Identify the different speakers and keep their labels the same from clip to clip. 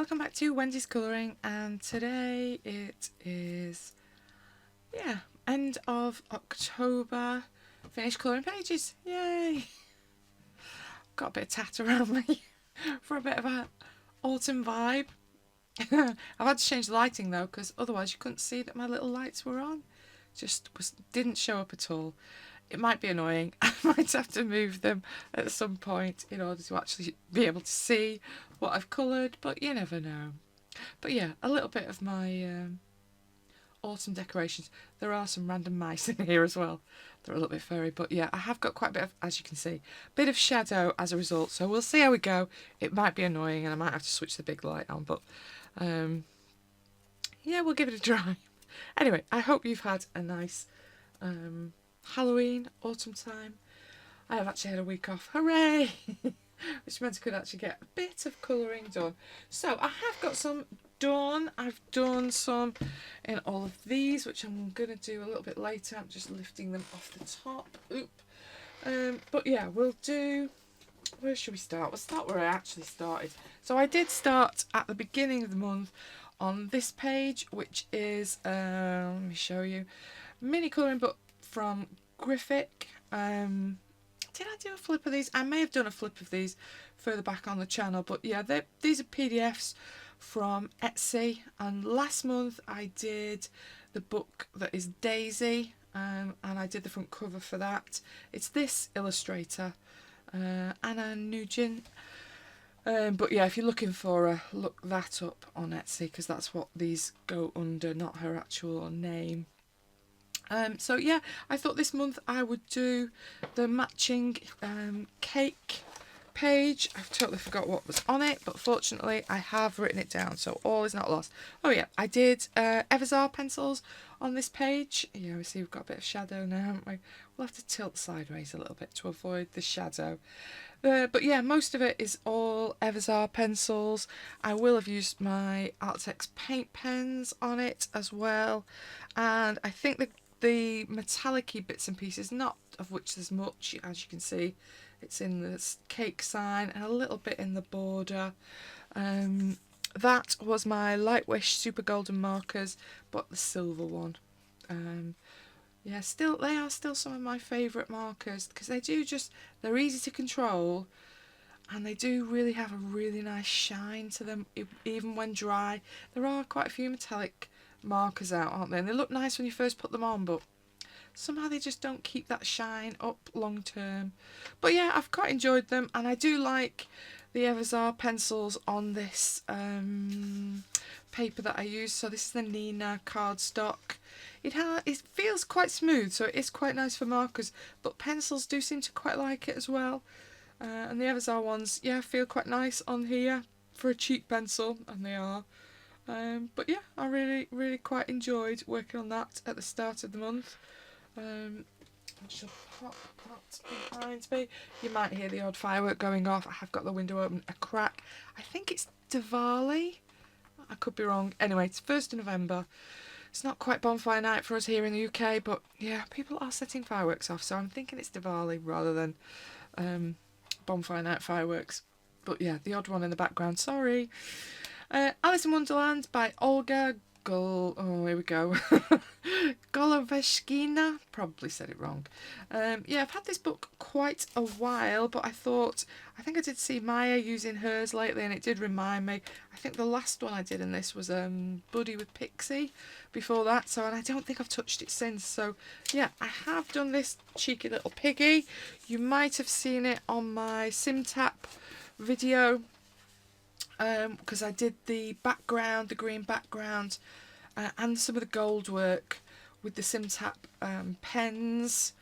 Speaker 1: welcome back to Wendy's Colouring, and today it is, end of October, finished colouring pages, yay! Got a bit of tat around me for a bit of a autumn vibe. I've had to change the lighting though, because otherwise you couldn't see that my little lights were on. Didn't show up at all. It might be annoying. I might have to move them at some point in order to actually be able to see what I've coloured, but you never know. But yeah, a little bit of my autumn decorations. There are some random mice in here as well. They're a little bit furry, but yeah, I have got quite a bit of, as you can see, a bit of shadow as a result, so we'll see how we go. It might be annoying and I might have to switch the big light on, but yeah, we'll give it a try. Anyway, I hope you've had a nice Halloween, autumn time. I have actually had a week off, hooray! Which meant I could actually get a bit of colouring done. So I have got some done. I've done some in all of these, which I'm going to do a little bit later. I'm just lifting them off the top. Oop. But yeah, we'll do... Where should we start? We'll start where I actually started. So I did start at the beginning of the month on this page, which is, let me show you, mini colouring book from Graphic. Did I do a flip of these? I may have done a flip of these further back on the channel, but yeah, these are PDFs from Etsy, and last month I did the book that is Daisy, and I did the front cover for that. It's this illustrator, Anna Nugent. But yeah, if you're looking for her, look that up on Etsy, because that's what these go under, not her actual name. So yeah, I thought this month I would do the matching cake page. I've totally forgot what was on it, but fortunately I have written it down, so all is not lost. Oh yeah, I did Evazar pencils on this page. Yeah, we see we've got a bit of shadow now, haven't we? We'll have to tilt sideways a little bit to avoid the shadow. But yeah, most of it is all Evazar pencils. I will have used my Artex paint pens on it as well, and I think the metallic-y bits and pieces, not of which there's much, as you can see, it's in the cake sign and a little bit in the border. That was my Lightwish Super Golden markers, but the silver one. Yeah, they are still some of my favourite markers, because they're easy to control, and they do really have a really nice shine to them, even when dry. There are quite a few metallic markers out, aren't they? And they look nice when you first put them on, but somehow they just don't keep that shine up long term. But yeah, I've quite enjoyed them, and I do like the Evazar pencils on this paper that I use. So this is the Nina cardstock. It feels quite smooth, so it is quite nice for markers, but pencils do seem to quite like it as well. And the Evazar ones, yeah, feel quite nice on here for a cheap pencil, and they are. But yeah, I really quite enjoyed working on that at the start of the month. I shall pop that behind me. You might hear the odd firework going off. I have got the window open a crack. I think it's Diwali. I could be wrong. Anyway, it's 1st of November. It's not quite bonfire night for us here in the UK, but yeah, people are setting fireworks off, so I'm thinking it's Diwali rather than bonfire night fireworks. But yeah, the odd one in the background, sorry. Alice in Wonderland by Olga here we go. Goloveshkina, probably said it wrong. Yeah, I've had this book quite a while, but I think I did see Maya using hers lately, and it did remind me. I think the last one I did in this was Buddy with Pixie before that, and I don't think I've touched it since. So yeah, I have done this cheeky little Piggy. You might have seen it on my SimTap video, because I did the background, the green background, and some of the gold work with the SimTap pens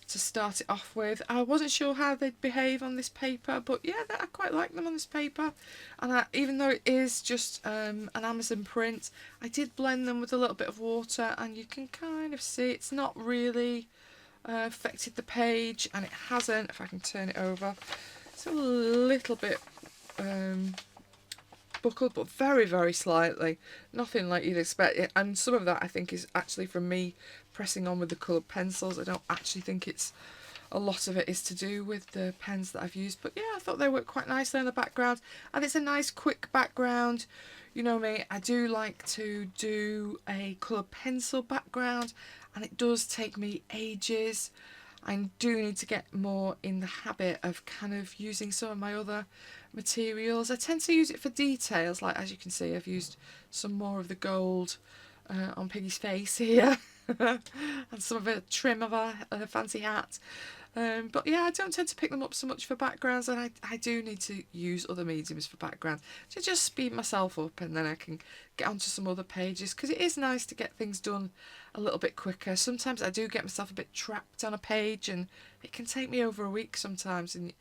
Speaker 1: to start it off with. I wasn't sure how they'd behave on this paper, but yeah, I quite like them on this paper. And even though it is just an Amazon print, I did blend them with a little bit of water, and you can kind of see it's not really affected the page, and it hasn't. If I can turn it over, it's a little bit buckled, but very slightly, nothing like you'd expect it. And some of that I think is actually from me pressing on with the coloured pencils. I don't actually think it's a lot of it is to do with the pens that I've used. But yeah, I thought they worked quite nicely in the background, and it's a nice quick background. You know me, I do like to do a coloured pencil background, and it does take me ages. I do need to get more in the habit of kind of using some of my other materials. I tend to use it for details, like as you can see I've used some more of the gold on Piggy's face here and some of a trim of a fancy hat. But yeah, I don't tend to pick them up so much for backgrounds, and I do need to use other mediums for backgrounds to just speed myself up, and then I can get onto some other pages, because it is nice to get things done a little bit quicker. Sometimes I do get myself a bit trapped on a page, and it can take me over a week sometimes, and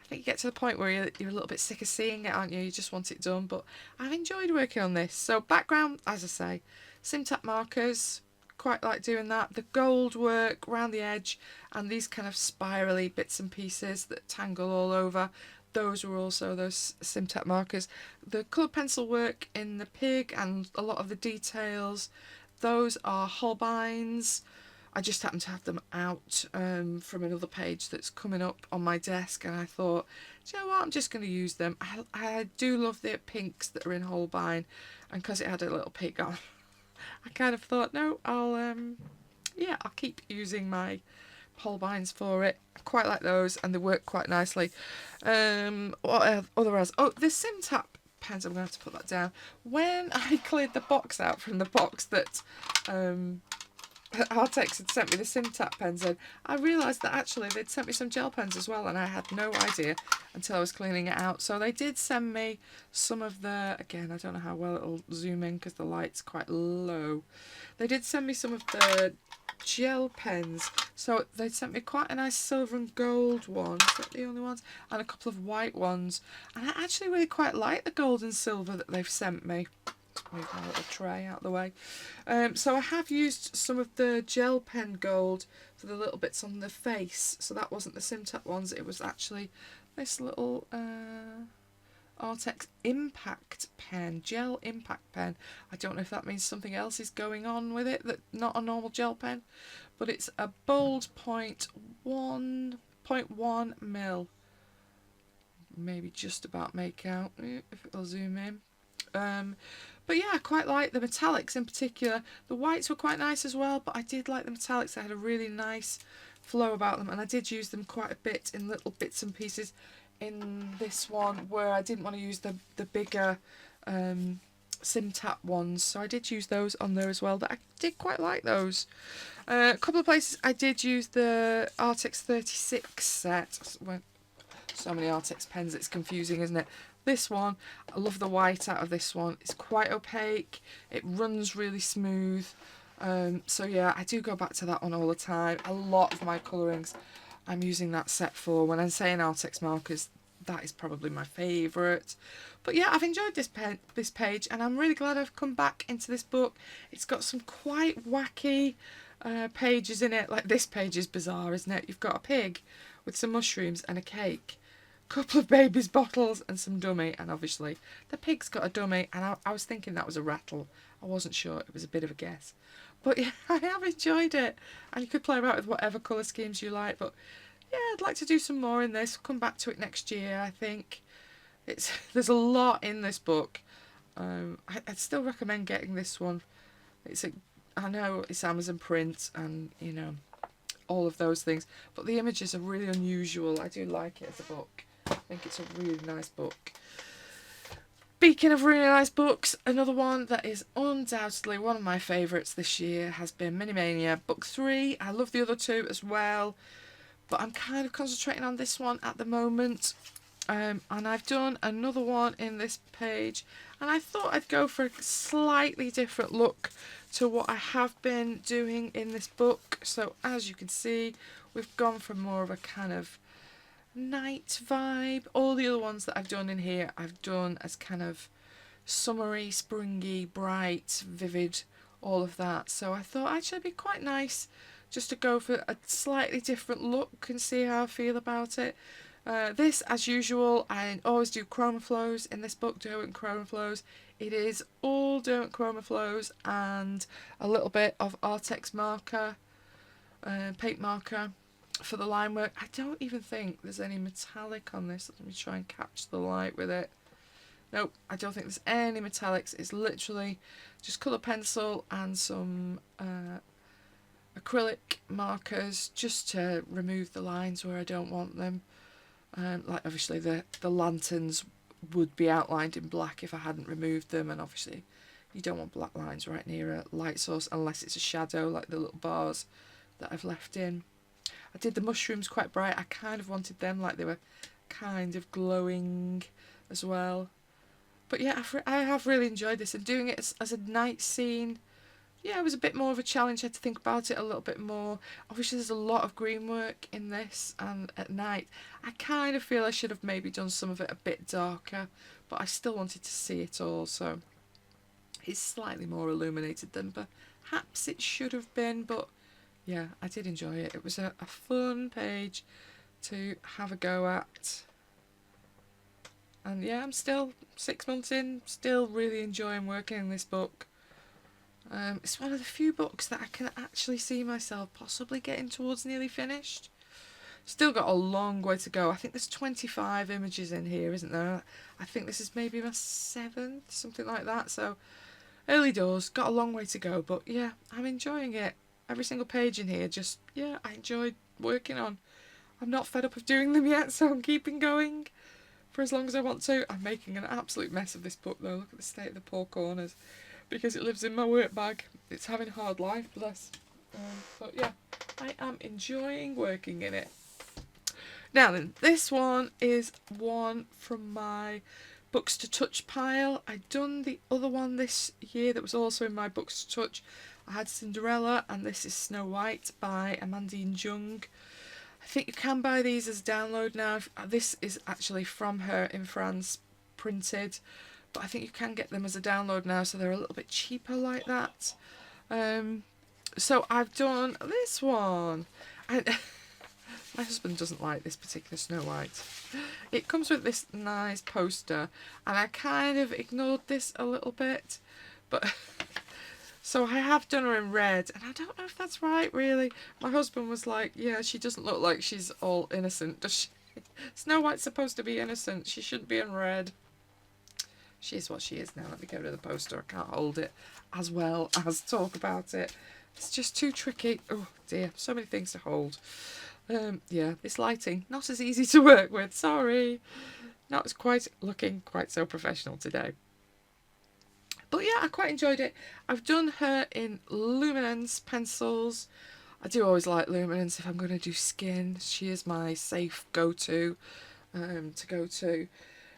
Speaker 1: I think you get to the point where you're a little bit sick of seeing it, aren't you? You just want it done. But I've enjoyed working on this. So background, as I say, Simtac markers, quite like doing that. The gold work around the edge and these kind of spirally bits and pieces that tangle all over, those were also those Simtac markers. The coloured pencil work in the pig and a lot of the details, those are Holbeins. I just happen to have them out from another page that's coming up on my desk, and I thought, do you know what, I'm just going to use them. I do love the pinks that are in Holbein, and because it had a little pig on, I kind of thought, no, I'll keep using my Holbeins for it. I quite like those, and they work quite nicely. What otherwise? Oh, the Simtac pens, I'm going to have to put that down. When I cleared the box out from the box that Artex had sent me the Simtac pens in, I realised that actually they'd sent me some gel pens as well, and I had no idea until I was cleaning it out. So they did send me some of the, again, I don't know how well it'll zoom in because the light's quite low. They did send me some of the gel pens. So they sent me quite a nice silver and gold one, is that the only ones? And a couple of white ones. And I actually really quite like the gold and silver that they've sent me. Move my little tray out of the way. So I have used some of the gel pen gold for the little bits on the face. So that wasn't the Simtac ones, it was actually this little Artex Impact pen, gel impact pen. I don't know if that means something else is going on with it, that not a normal gel pen, but it's a bold point 1.1 mil. Maybe just about make out if it'll zoom in. But yeah, I quite like the metallics in particular. The whites were quite nice as well, but I did like the metallics. They had a really nice flow about them, and I did use them quite a bit in little bits and pieces in this one where I didn't want to use the bigger Simtac ones, so I did use those on there as well. That I did quite like those. A couple of places I did use the Artex 36 set. So many Artex pens, it's confusing, isn't it? This one, I love the white out of this one. It's quite opaque. It runs really smooth. So yeah, I do go back to that one all the time. A lot of my colourings I'm using that set for. When I'm saying Artex markers, that is probably my favourite. But yeah, I've enjoyed this page, and I'm really glad I've come back into this book. It's got some quite wacky pages in it. Like this page is bizarre, isn't it? You've got a pig with some mushrooms and a cake, couple of baby's bottles and some dummy, and obviously the pig's got a dummy, and I was thinking that was a rattle. I wasn't sure, it was a bit of a guess. But yeah, I have enjoyed it, and you could play about with whatever colour schemes you like. But yeah, I'd like to do some more in this, come back to it next year. I think there's a lot in this book. I'd still recommend getting this one. I know it's Amazon print, and you know, all of those things, but the images are really unusual. I do like it as a book. I think it's a really nice book. Speaking of really nice books, another one that is undoubtedly one of my favourites this year has been Mania Book 3. I love the other two as well, but I'm kind of concentrating on this one at the moment. And I've done another one in this page, and I thought I'd go for a slightly different look to what I have been doing in this book. So as you can see, we've gone for more of a kind of night vibe. All the other ones that I've done in here, I've done as kind of summery, springy, bright, vivid, all of that. So I thought actually it'd be quite nice just to go for a slightly different look and see how I feel about it. This, as usual, I always do chroma flows in this book, Derwent chroma flows. It is all Derwent chroma flows and a little bit of Artex marker, paint marker. for the line work. I don't even think there's any metallic on this. Let me try and catch the light with it. Nope, I don't think there's any metallics. It's literally just colour pencil and some acrylic markers just to remove the lines where I don't want them. Like obviously the lanterns would be outlined in black if I hadn't removed them, and obviously you don't want black lines right near a light source unless it's a shadow, like the little bars that I've left in. I did the mushrooms quite bright. I kind of wanted them like they were kind of glowing as well. But yeah, I have really enjoyed this, and doing it as a night scene, yeah, it was a bit more of a challenge. I had to think about it a little bit more. Obviously there's a lot of green work in this, and at night I kind of feel I should have maybe done some of it a bit darker, but I still wanted to see it all, so it's slightly more illuminated than perhaps it should have been. But yeah, I did enjoy it. It was a fun page to have a go at. And yeah, I'm still 6 months in, still really enjoying working in this book. It's one of the few books that I can actually see myself possibly getting towards nearly finished. Still got a long way to go. I think there's 25 images in here, isn't there? I think this is maybe my 7th, something like that. So early doors, got a long way to go. But yeah, I'm enjoying it. Every single page in here, just, yeah, I enjoyed working on. I'm not fed up of doing them yet, so I'm keeping going for as long as I want to. I'm making an absolute mess of this book though. Look at the state of the poor corners, because it lives in my work bag. It's having a hard life, bless. But yeah, I am enjoying working in it. Now then, this one is one from my books to touch pile. I'd done the other one this year that was also in my books to touch. I had Cinderella, and this is Snow White by Amandine Jung. I think you can buy these as a download now. This is actually from her in France, printed, but I think you can get them as a download now, so they're a little bit cheaper like that. So I've done this one. And my husband doesn't like this particular Snow White. It comes with this nice poster, and I kind of ignored this a little bit, but so I have done her in red, and I don't know if that's right, really. My husband was like, yeah, she doesn't look like she's all innocent, does she? Snow White's supposed to be innocent. She shouldn't be in red. She is what she is now. Let me get rid of the poster. I can't hold it as well as talk about it. It's just too tricky. Oh dear, so many things to hold. Yeah, this lighting, not as easy to work with. Sorry. Not quite looking quite so professional today. But yeah, I quite enjoyed it. I've done her in luminance pencils. I do always like luminance if I'm going to do skin. She is my safe go-to to go to.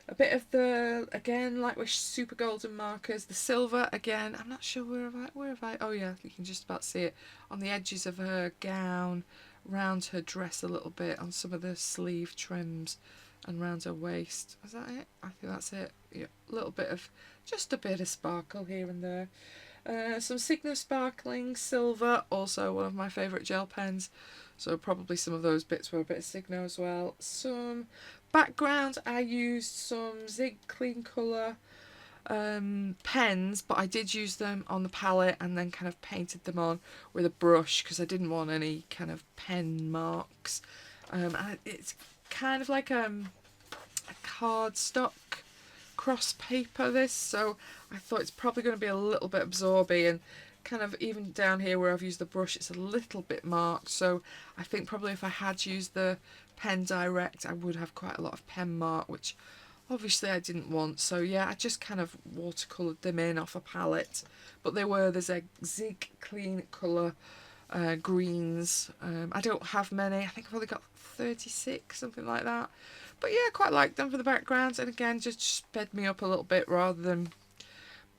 Speaker 1: A bit of the, again, like with super golden markers, the silver again. I'm not sure where have I, oh yeah, you can just about see it on the edges of her gown, round her dress a little bit, on some of the sleeve trims, and round her waist. Is that it? I think that's it. Yeah, a little bit of, just a bit of sparkle here and there. Some Sigma sparkling silver, also one of my favourite gel pens, so probably some of those bits were a bit of Sigma as well. Some background, I used some Zig Clean Colour pens, but I did use them on the palette and then kind of painted them on with a brush because I didn't want any kind of pen marks. And it's kind of like a cardstock cross paper, this, so I thought it's probably going to be a little bit absorby, and kind of even down here where I've used the brush it's a little bit marked, so I think probably if I had used the pen direct I would have quite a lot of pen mark, which obviously I didn't want. So yeah, I just kind of watercoloured them in off a palette, but they were the Zig Clean Colour greens. I don't have many, I think I've only got 36, something like that. But yeah, I quite like them for the backgrounds, and again, just sped me up a little bit rather than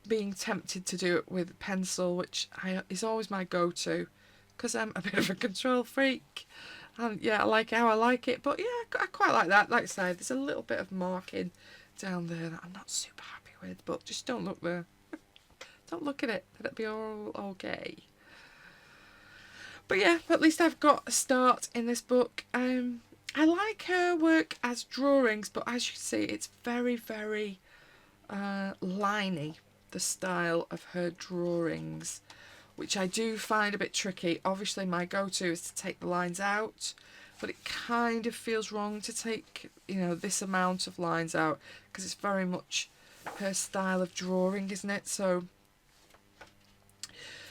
Speaker 1: being tempted to do it with pencil, which is always my go-to, because I'm a bit of a control freak. And yeah, I like how I like it, but yeah, I quite like that. Like I say, there's a little bit of marking down there that I'm not super happy with, but just don't look there. Don't look at it, it'll be all okay. But yeah, at least I've got a start in this book. I like her work as drawings, but as you see, it's very, very liney, the style of her drawings, which I do find a bit tricky. Obviously my go-to is to take the lines out but it kind of feels wrong to take, you know, this amount of lines out, because it's very much her style of drawing, isn't it? So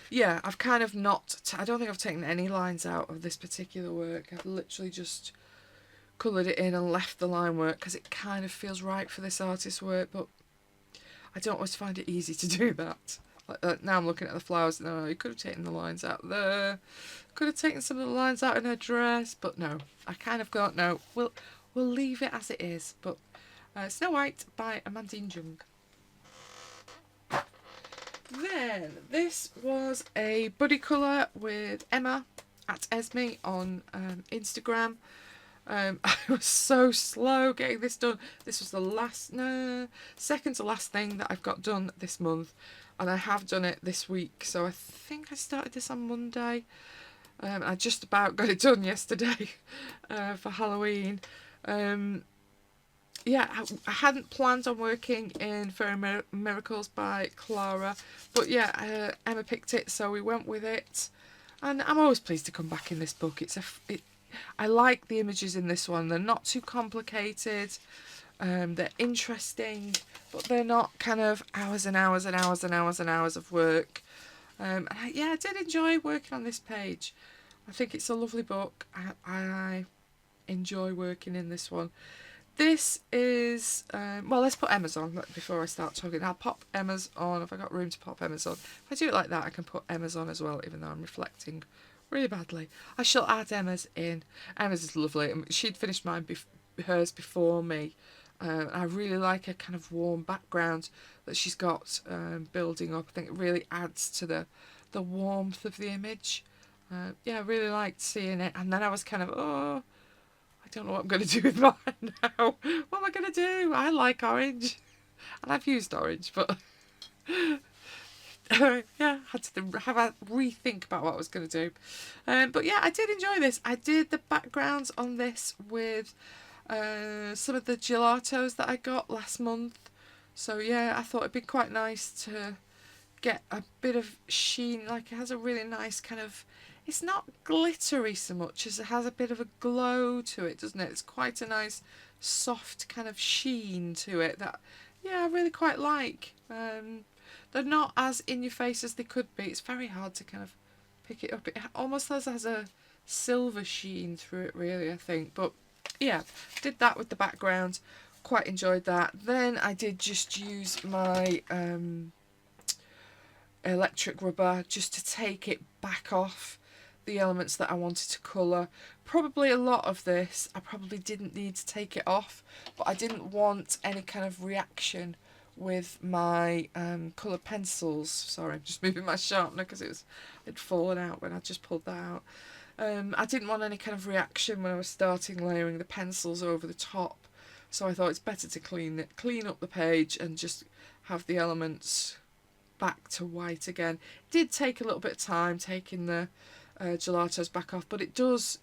Speaker 1: yeah, I've kind of not, I don't think I've taken any lines out of this particular work. I've literally just coloured it in and left the line work because it kind of feels right for this artist's work, but I don't always find it easy to do that. Like, now I'm looking at the flowers and you could have taken the lines out there, could have taken some of the lines out in her dress, but no, I kind of got, no, we'll leave it as it is. But Snow White by Amandine Jung. Then this was a buddy colour with Emma at Esme on Instagram. I was so slow getting this done. This was the last, no, second to last thing that I've got done this month, and I have done it this week. So I think I started this on Monday. I just about got it done yesterday for Halloween. Yeah, I hadn't planned on working in Fairy Miracles by Clara, but yeah, Emma picked it, so we went with it. And I'm always pleased to come back in this book. I like the images in this one. They're not too complicated. They're interesting, but they're not kind of hours and hours and hours and hours and hours of work. Yeah, I did enjoy working on this page. I think it's a lovely book. I enjoy working in this one. This is, well, let's put Emma's on before I start talking. I'll pop Emma's on if I got room to pop Emma's on. If I do it like that, I can put Emma's on as well, even though I'm reflecting really badly. I shall add Emma's in. Emma's is lovely. She'd finished hers before me. I really like her kind of warm background that she's got building up. I think it really adds to the warmth of the image. Yeah, I really liked seeing it. And then I was kind of, oh, I don't know what I'm going to do with mine now. What am I going to do? I like orange. And I've used orange, but yeah, I had to have a rethink about what I was going to do. But yeah, I did enjoy this. I did the backgrounds on this with some of the gelatos that I got last month. So yeah, I thought it'd be quite nice to get a bit of sheen. Like, it has a really nice kind of, it's not glittery so much as it has a bit of a glow to it, doesn't it? It's quite a nice soft kind of sheen to it that, yeah, I really quite like. They're not as in your face as they could be. It's very hard to kind of pick it up. It almost has a silver sheen through it, really, I think. But yeah, did that with the background. Quite enjoyed that. Then I did just use my electric rubber just to take it back off the elements that I wanted to colour. Probably a lot of this I probably didn't need to take it off, but I didn't want any kind of reaction with my coloured pencils. Sorry, I'm just moving my sharpener because it'd fallen out when I just pulled that out. I didn't want any kind of reaction when I was starting layering the pencils over the top, so I thought it's better to clean up the page and just have the elements back to white again. It did take a little bit of time taking the gelatos back off, but it does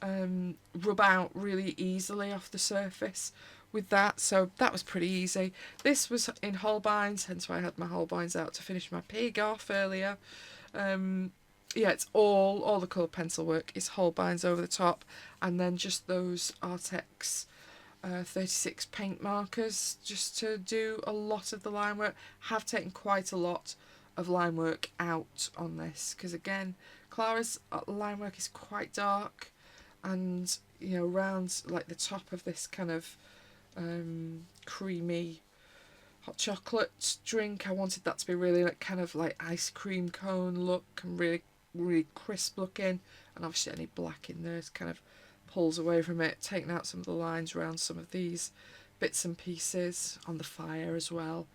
Speaker 1: rub out really easily off the surface with that, so that was pretty easy. This was in Holbein's, hence why I had my Holbein's out to finish my pig off earlier. Yeah, it's all the colour pencil work is Holbein's over the top, and then just those Artex 36 paint markers just to do a lot of the line work. Have taken quite a lot of line work out on this because, again, Clara's line work is quite dark, and you know, around like the top of this kind of creamy hot chocolate drink, I wanted that to be really like kind of like ice cream cone look and really crisp looking, and obviously any black in there kind of pulls away from it, taking out some of the lines around some of these bits and pieces on the fire as well.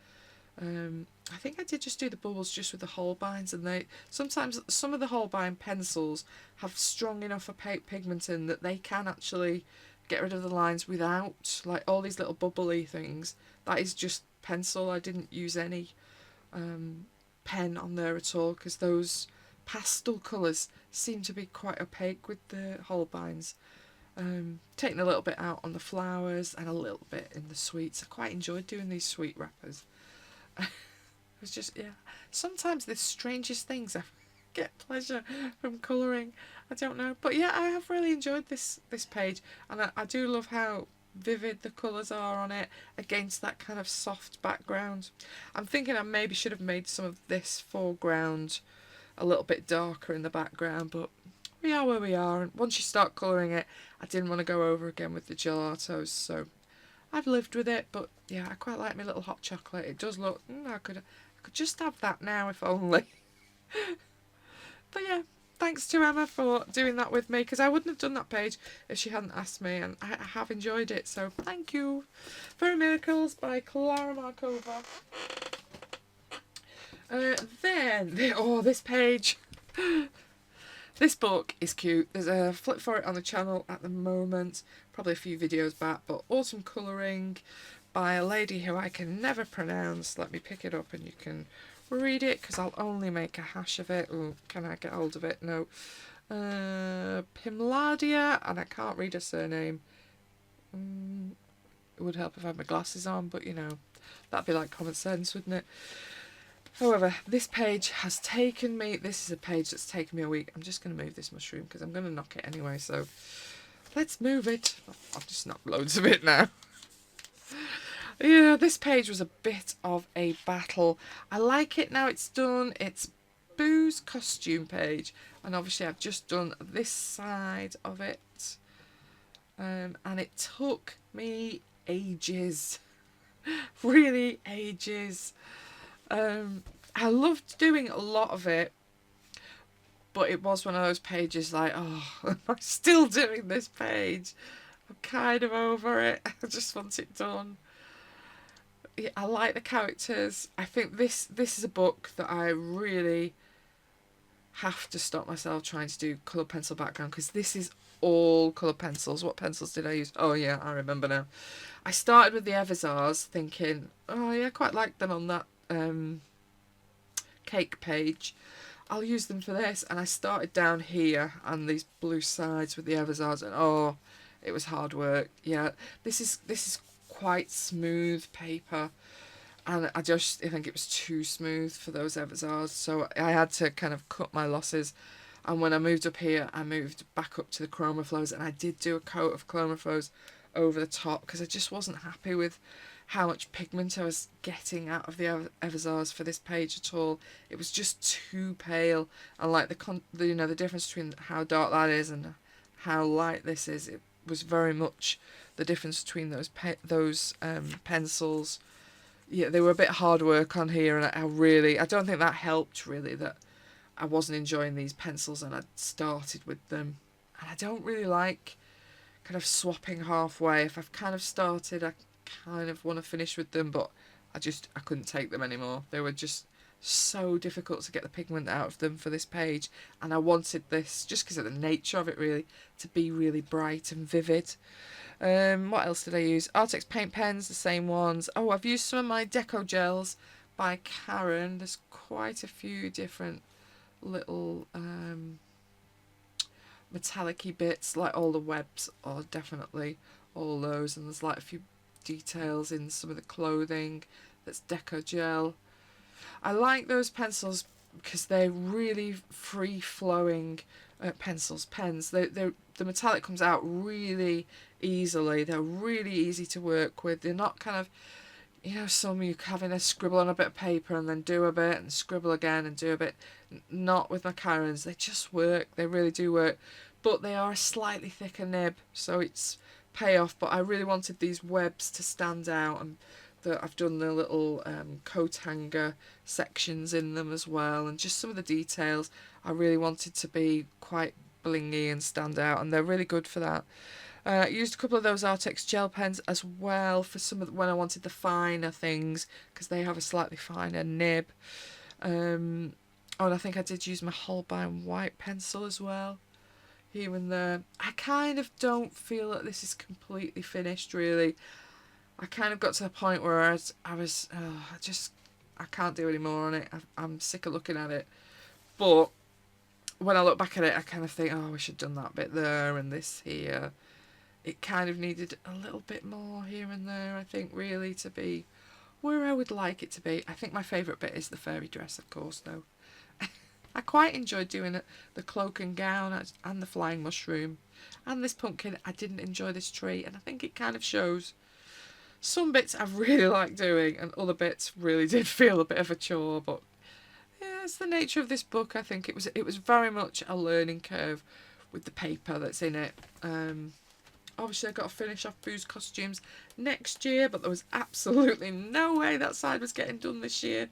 Speaker 1: I think I did just do the bubbles just with the Holbeins, and they sometimes some of the Holbein pencils have strong enough opaque pigment in that they can actually get rid of the lines without, like, all these little bubbly things. That is just pencil. I didn't use any pen on there at all because those pastel colours seem to be quite opaque with the Holbeins. Taking a little bit out on the flowers and a little bit in the sweets. I quite enjoyed doing these sweet wrappers. It was just, yeah, sometimes the strangest things. get pleasure from colouring. I don't know. But yeah, I have really enjoyed this page, and I do love how vivid the colours are on it against that kind of soft background. I'm thinking I maybe should have made some of this foreground a little bit darker in the background, but we are where we are, and once you start colouring it, I didn't want to go over again with the gelatos, so I've lived with it. But yeah, I quite like my little hot chocolate. It does look, I could just have that now if only. But yeah, thanks to Emma for doing that with me, because I wouldn't have done that page if she hadn't asked me, and I have enjoyed it, so thank you. Fairy Miracles by Clara Markova. This page. This book is cute. There's a flip for it on the channel at the moment, probably a few videos back, but Autumn Colouring by a lady who I can never pronounce. Let me pick it up and you can read it, because I'll only make a hash of it. Oh, can I get hold of it? No. Pimladia, and I can't read her surname. It would help if I had my glasses on, but you know, that'd be like common sense, wouldn't it? However, this page has taken me, this is a page that's taken me a week. I'm just going to move this mushroom because I'm going to knock it anyway, so let's move it. I've just knocked loads of it now. Yeah, this page was a bit of a battle. I like it now it's done. It's Boo's costume page, and obviously I've just done this side of it, and it took me ages. Really ages. I loved doing a lot of it, but it was one of those pages like, oh, am I still doing this page? I'm kind of over it. I just want it done. Yeah, I like the characters. I think this is a book that I really have to stop myself trying to do colour pencil background, because this is all colour pencils. What pencils did I use? Oh yeah, I remember now. I started with the Evazars thinking, oh yeah, I quite like them on that cake page. I'll use them for this, and I started down here and these blue sides with the Evazars, and oh, it was hard work. Yeah, this is quite smooth paper, and I think it was too smooth for those Evazars, so I had to kind of cut my losses. And when I moved up here, I moved back up to the Chroma Flows, and I did do a coat of Chroma Flows over the top, because I just wasn't happy with how much pigment I was getting out of the Evazars for this page at all. It was just too pale, and like the difference between how dark that is and how light this is, it was very much the difference between those pencils. Yeah, they were a bit hard work on here, and I don't think that helped really, that I wasn't enjoying these pencils and I'd started with them. And I don't really like kind of swapping halfway. If I've kind of started, I kind of want to finish with them, but I couldn't take them anymore. They were just so difficult to get the pigment out of them for this page, and I wanted this, just because of the nature of it really, to be really bright and vivid. What else did I use? Artex paint pens, the same ones. Oh, I've used some of my Deco Gels by Karen. There's quite a few different little metallic-y bits, like all the webs are definitely all those, and there's like a few details in some of the clothing that's Deco Gel. I like those pencils because they're really free-flowing pens. The metallic comes out really easily. They're really easy to work with. They're not kind of, some you having a scribble on a bit of paper and then do a bit and scribble again and do a bit. Not with my Karens. They just work. They really do work. But they are a slightly thicker nib, so it's payoff. But I really wanted these webs to stand out, and I've done the little coat hanger sections in them as well, and just some of the details I really wanted to be quite blingy and stand out, and they're really good for that. I used a couple of those Artex gel pens as well for some of when I wanted the finer things, because they have a slightly finer nib. And I think I did use my Holbein white pencil as well, here and there. I kind of don't feel that this is completely finished really. I kind of got to the point where I can't do any more on it. I'm sick of looking at it. But when I look back at it, I kind of think, oh, we should have done that bit there and this here. It kind of needed a little bit more here and there, I think, really, to be where I would like it to be. I think my favourite bit is the fairy dress, of course, though. I quite enjoyed doing it, the cloak and gown and the flying mushroom. And this pumpkin, I didn't enjoy this tree, and I think it kind of shows. Some bits I really liked doing, and other bits really did feel a bit of a chore, but yeah, it's the nature of this book. I think it was very much a learning curve with the paper that's in it. Obviously, I got to finish off Boo's costumes next year, but there was absolutely no way that side was getting done this year.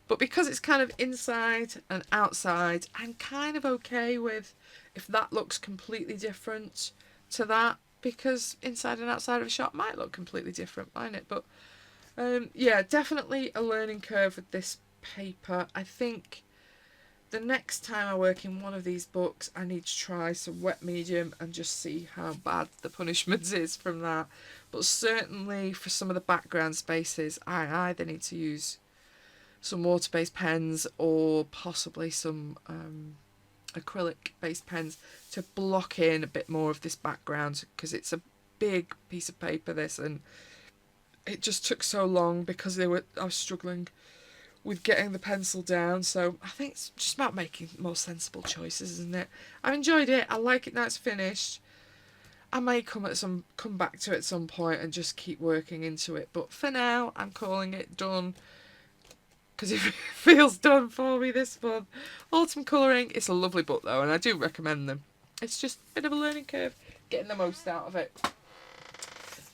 Speaker 1: But because it's kind of inside and outside, I'm kind of okay with if that looks completely different to that, because inside and outside of a shop might look completely different, mightn't it? But yeah, definitely a learning curve with this paper. I think the next time I work in one of these books, I need to try some wet medium and just see how bad the punishment is from that. But certainly for some of the background spaces, I either need to use some water-based pens or possibly some acrylic-based pens to block in a bit more of this background, because it's a big piece of paper, this, and it just took so long because I was struggling with getting the pencil down. So I think it's just about making more sensible choices, isn't it? I've enjoyed it. I like it now it's finished. I may come back to it at some point and just keep working into it, but for now I'm calling it done, because it feels done for me this month. Autumn Colouring, it's a lovely book though, and I do recommend them. It's just a bit of a learning curve, getting the most out of it.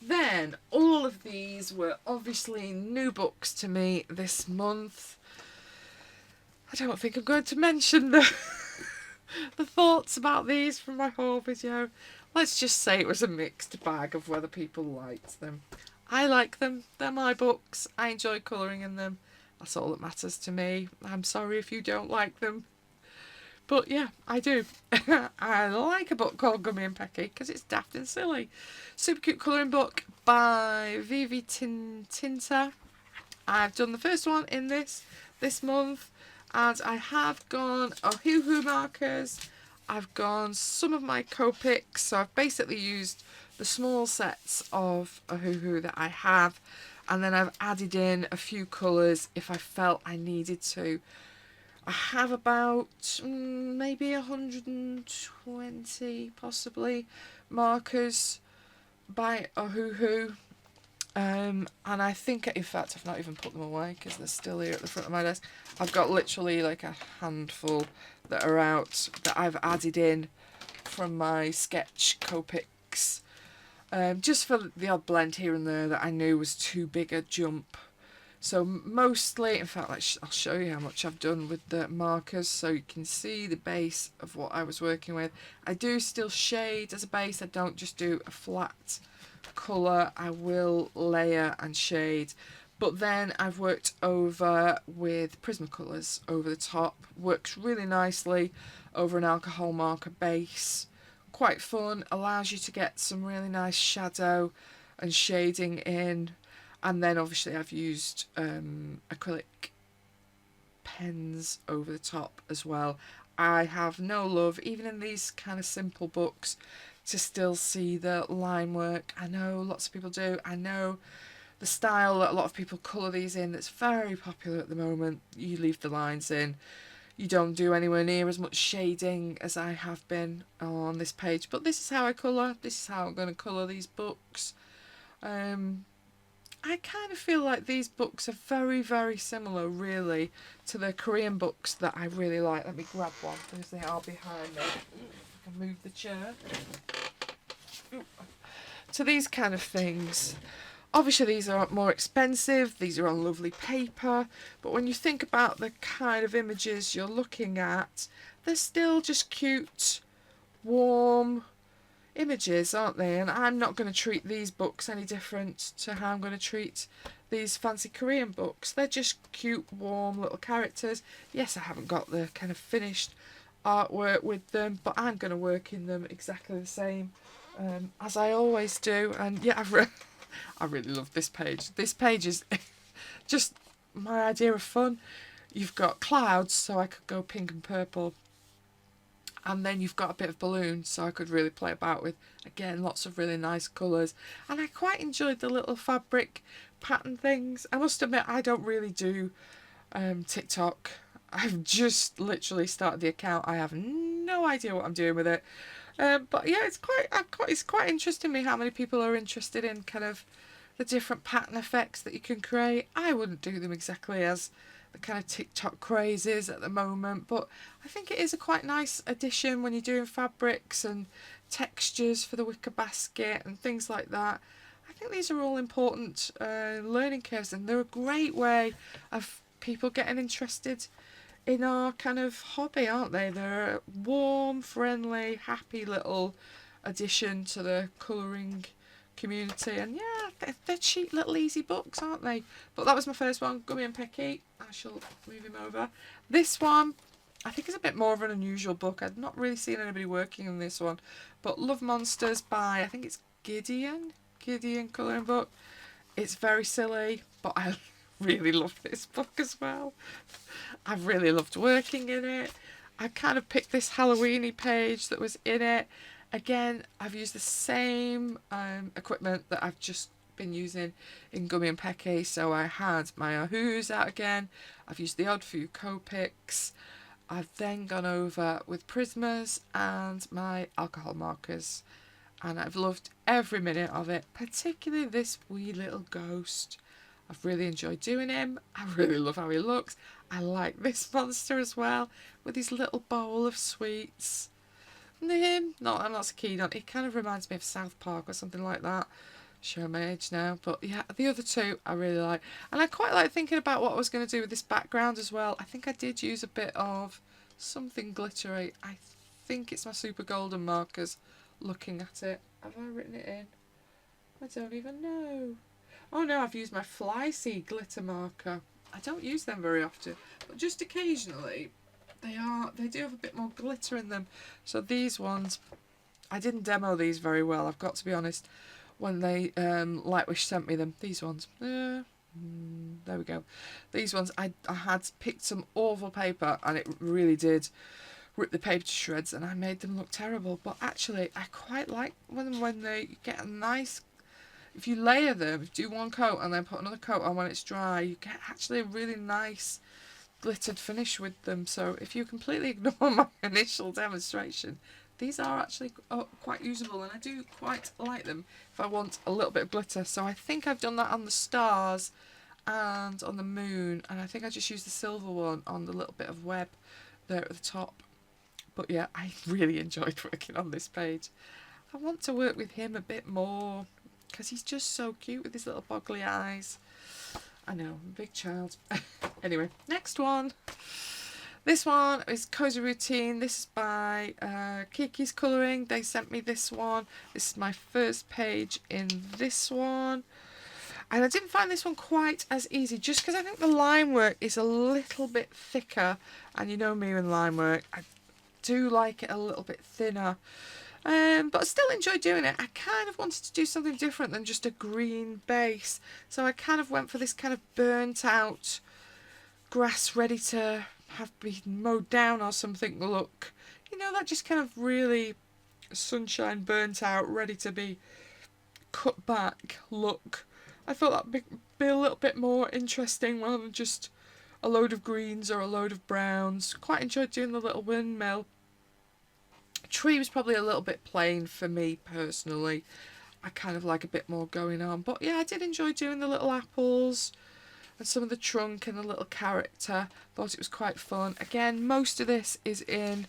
Speaker 1: Then, all of these were obviously new books to me this month. I don't think I'm going to mention the thoughts about these from my haul video. Let's just say it was a mixed bag of whether people liked them. I like them. They're my books. I enjoy colouring in them. That's all that matters to me. I'm sorry if you don't like them. But yeah, I do. I like a book called Gummy and Pecky because it's daft and silly. Super cute colouring book by Vivi Tinta. I've done the first one in this month, and I have gone Hugi markers. I've gone some of my Copics, so I've basically used the small sets of Hugi that I have, and then I've added in a few colours if I felt I needed to. I have about maybe 120 possibly markers by Hugi. And I think, in fact, I've not even put them away because they're still here at the front of my desk. I've got literally like a handful that are out that I've added in from my sketch Copics. Just for the odd blend here and there that I knew was too big a jump. So mostly, in fact, I'll show you how much I've done with the markers so you can see the base of what I was working with. I do still shade as a base. I don't just do a flat colour. I will layer and shade. But then I've worked over with Prismacolors over the top. Works really nicely over an alcohol marker base. Quite fun. Allows you to get some really nice shadow and shading in. And then obviously I've used acrylic pens over the top as well. I have no love, even in these kind of simple books, to still see the line work. I know lots of people do. I know the style that a lot of people colour these in that's very popular at the moment. You leave the lines in. You don't do anywhere near as much shading as I have been on this page. But this is how I colour. This is how I'm going to colour these books. I kind of feel like these books are very, very similar, really, to the Korean books that I really like. Let me grab one because they are behind me. I can move the chair. So these kind of things. Obviously, these are more expensive. These are on lovely paper. But when you think about the kind of images you're looking at, they're still just cute, warm images, aren't they? And I'm not going to treat these books any different to how I'm going to treat these fancy Korean books. They're just cute, warm little characters. Yes, I haven't got the kind of finished artwork with them, but I'm going to work in them exactly the same as I always do. And yeah, I really love this page. This page is just my idea of fun. You've got clouds, so I could go pink and purple. And then you've got a bit of balloon, so I could really play about with, again, lots of really nice colours. And I quite enjoyed the little fabric pattern things. I must admit, I don't really do TikTok. I've just literally started the account. I have no idea what I'm doing with it. But yeah, it's quite interesting me how many people are interested in kind of the different pattern effects that you can create. I wouldn't do them exactly as the kind of TikTok craze is at the moment, but I think it is a quite nice addition when you're doing fabrics and textures for the wicker basket and things like that. I think these are all important learning curves, and they're a great way of people getting interested in our kind of hobby, aren't they? They're a warm, friendly, happy little addition to the colouring community, and yeah, they're cheap little easy books, aren't they? But that was my first one, Gummy and Pecky. I shall move him over. This one, I think, is a bit more of an unusual book. I've not really seen anybody working on this one, but Love Monsters by, I think it's Gideon colouring book. It's very silly, but I really love this book as well. I've really loved working in it. I kind of picked this Halloweeny page that was in it. Again, I've used the same equipment that I've just been using in Gummy and Pecky. So I had my Who's out again. I've used the Odd Few Copics. I've then gone over with Prismas and my alcohol markers. And I've loved every minute of it, particularly this wee little ghost. I've really enjoyed doing him. I really love how he looks. I like this monster as well, with his little bowl of sweets. And him, I'm not so keen on. He kind of reminds me of South Park or something like that. Showing my age now, but yeah, the other two I really like. And I quite like thinking about what I was going to do with this background as well. I think I did use a bit of something glittery. I think it's my Super Golden markers. Looking at it, have I written it in? I don't even know. Oh no, I've used my Fly Sea glitter marker. I don't use them very often, but just occasionally they do have a bit more glitter in them. So these ones, I didn't demo these very well, I've got to be honest, when they Lightwish sent me them. These ones, there we go. These ones, I had picked some awful paper and it really did rip the paper to shreds, and I made them look terrible. But actually, I quite like when they get a nice. If you layer them, do one coat and then put another coat on when it's dry, you get actually a really nice glittered finish with them. So if you completely ignore my initial demonstration, these are actually quite usable, and I do quite like them if I want a little bit of glitter. So I think I've done that on the stars and on the moon, and I think I just used the silver one on the little bit of web there at the top. But yeah, I really enjoyed working on this page. I want to work with him a bit more because he's just so cute with his little boggly eyes. I know, I'm a big child. Anyway, next one. This one is Cozy Routine. This is by Kiki's Colouring. They sent me this one. This is my first page in this one. And I didn't find this one quite as easy, just because I think the line work is a little bit thicker. And you know me with line work, I do like it a little bit thinner. But I still enjoy doing it. I kind of wanted to do something different than just a green base. So I kind of went for this kind of burnt out grass ready to have been mowed down or something look. You know, that just kind of really sunshine burnt out, ready to be cut back look. I thought that'd be a little bit more interesting rather than just a load of greens or a load of browns. Quite enjoyed doing the little windmill. Tree was probably a little bit plain for me personally. I kind of like a bit more going on. But yeah, I did enjoy doing the little apples and some of the trunk and the little character. Thought it was quite fun. Again, most of this is in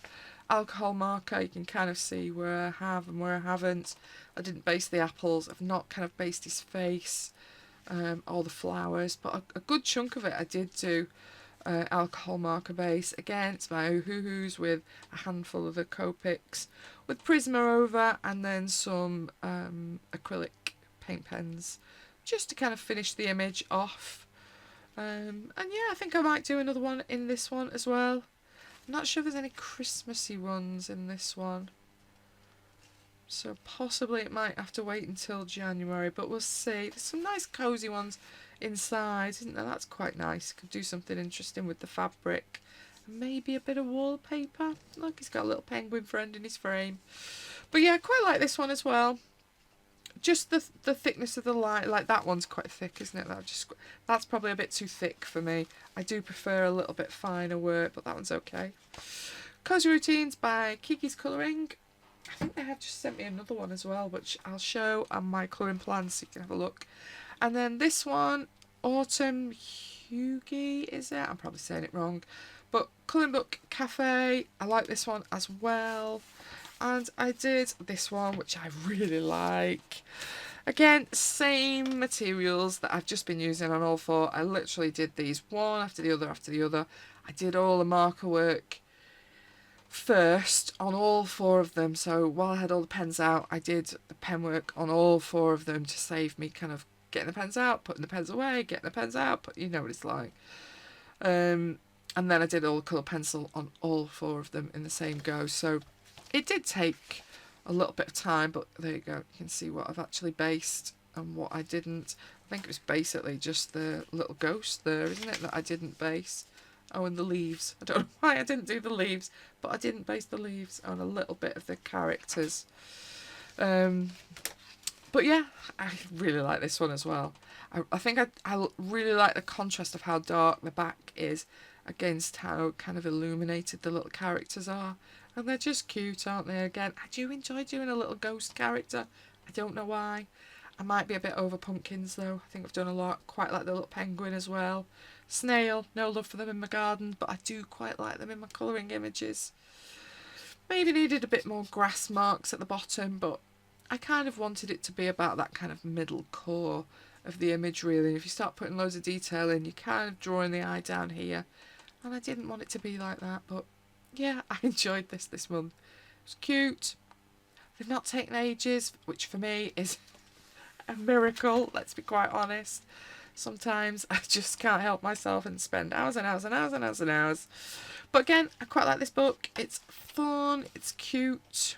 Speaker 1: alcohol marker. You can kind of see where I have and where I haven't. I didn't base the apples. I've not kind of based his face or the flowers. But a good chunk of it I did do alcohol marker base. Again, it's my Oohoo's with a handful of the Copics with Prisma over, and then some acrylic paint pens just to kind of finish the image off. And yeah, I think I might do another one in this one as well. I'm not sure if there's any Christmassy ones in this one, so possibly it might have to wait until January, but we'll see. There's some nice cosy ones inside, isn't there? That's quite nice. Could do something interesting with the fabric. Maybe a bit of wallpaper. Look, he's got a little penguin friend in his frame. But yeah, I quite like this one as well. just the thickness of the line. Like that one's quite thick, isn't it? That's probably a bit too thick for me. I do prefer a little bit finer work, but that one's okay. Cozy Routines by Kiki's Colouring. I think they have just sent me another one as well, which I'll show on my colouring plan so you can have a look. And then this one, Autumn Hugi, is it? I'm probably saying it wrong. But Colouring Book Cafe, I like this one as well. And I did this one, which I really like. Again, same materials that I've just been using on all four. I literally did these one after the other after the other. I did all the marker work first on all four of them. So while I had all the pens out, I did the pen work on all four of them to save me kind of getting the pens out, putting the pens away, getting the pens out, but you know what it's like. And then I did all the colour pencil on all four of them in the same go. So it did take a little bit of time, but there you go. You can see what I've actually based and what I didn't. I think it was basically just the little ghost there, isn't it, that I didn't base. Oh, and the leaves. I don't know why I didn't do the leaves, but I didn't base the leaves on a little bit of the characters. But yeah, I really like this one as well. I think I really like the contrast of how dark the back is against how kind of illuminated the little characters are. And they're just cute, aren't they? Again, I do enjoy doing a little ghost character. I don't know why. I might be a bit over pumpkins though. I think I've done a lot. Quite like the little penguin as well. Snail, no love for them in my garden, but I do quite like them in my colouring images. Maybe needed a bit more grass marks at the bottom, but I kind of wanted it to be about that kind of middle core of the image really. If you start putting loads of detail in, you're kind of drawing the eye down here. And I didn't want it to be like that, but yeah, I enjoyed this month. It was cute. They've not taken ages, which for me is a miracle, let's be quite honest. Sometimes I just can't help myself and spend hours and hours and hours and hours and hours. But again, I quite like this book. It's fun, it's cute.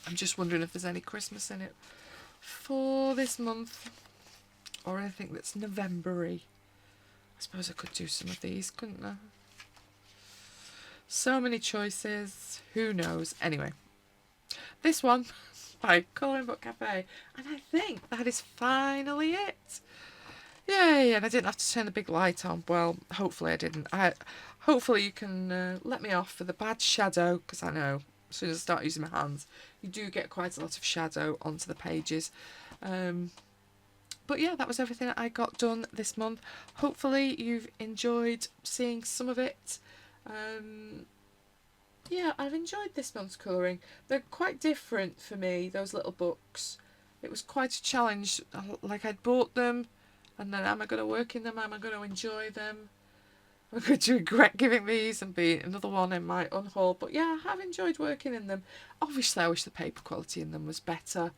Speaker 1: I'm just wondering if there's any Christmas in it for this month or anything that's November-y. I suppose I could do some of these, couldn't I? So many choices, who knows. Anyway, this one by Colouring Book Cafe, and I think that is finally it. Yay, and I didn't have to turn the big light on. Well, hopefully I didn't. Hopefully you can let me off for the bad shadow, because I know as soon as I start using my hands, you do get quite a lot of shadow onto the pages. But yeah, that was everything that I got done this month. Hopefully you've enjoyed seeing some of it. Yeah, I've enjoyed this month's colouring. They're quite different for me, those little books. It was quite a challenge. Like, I'd bought them, and then am I going to work in them? Am I going to enjoy them? I'm going to regret giving these and be another one in my unhaul. But yeah, I have enjoyed working in them. Obviously, I wish the paper quality in them was better.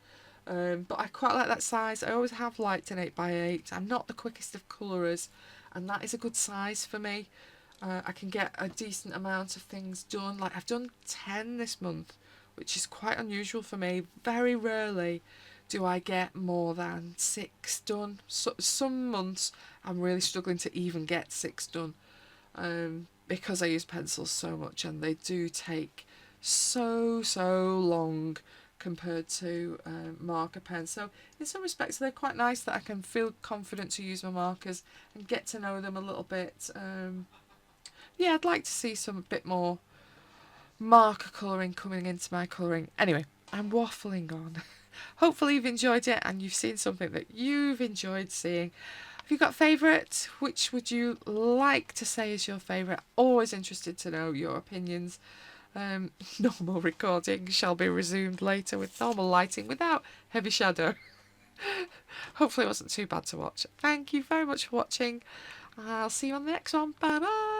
Speaker 1: But I quite like that size. I always have liked an 8x8. I'm not the quickest of colourers, and that is a good size for me. I can get a decent amount of things done. Like, I've done 10 this month, which is quite unusual for me. Very rarely do I get more than 6 done. So, some months I'm really struggling to even get 6 done, because I use pencils so much, and they do take so long compared to marker pens. So in some respects they're quite nice that I can feel confident to use my markers and get to know them a little bit. Yeah, I'd like to see some bit more marker colouring coming into my colouring. Anyway, I'm waffling on. Hopefully you've enjoyed it and you've seen something that you've enjoyed seeing. Have you got favourite? Which would you like to say is your favourite? Always interested to know your opinions. Normal recording shall be resumed later with normal lighting without heavy shadow. Hopefully it wasn't too bad to watch. Thank you very much for watching. I'll see you on the next one. Bye bye.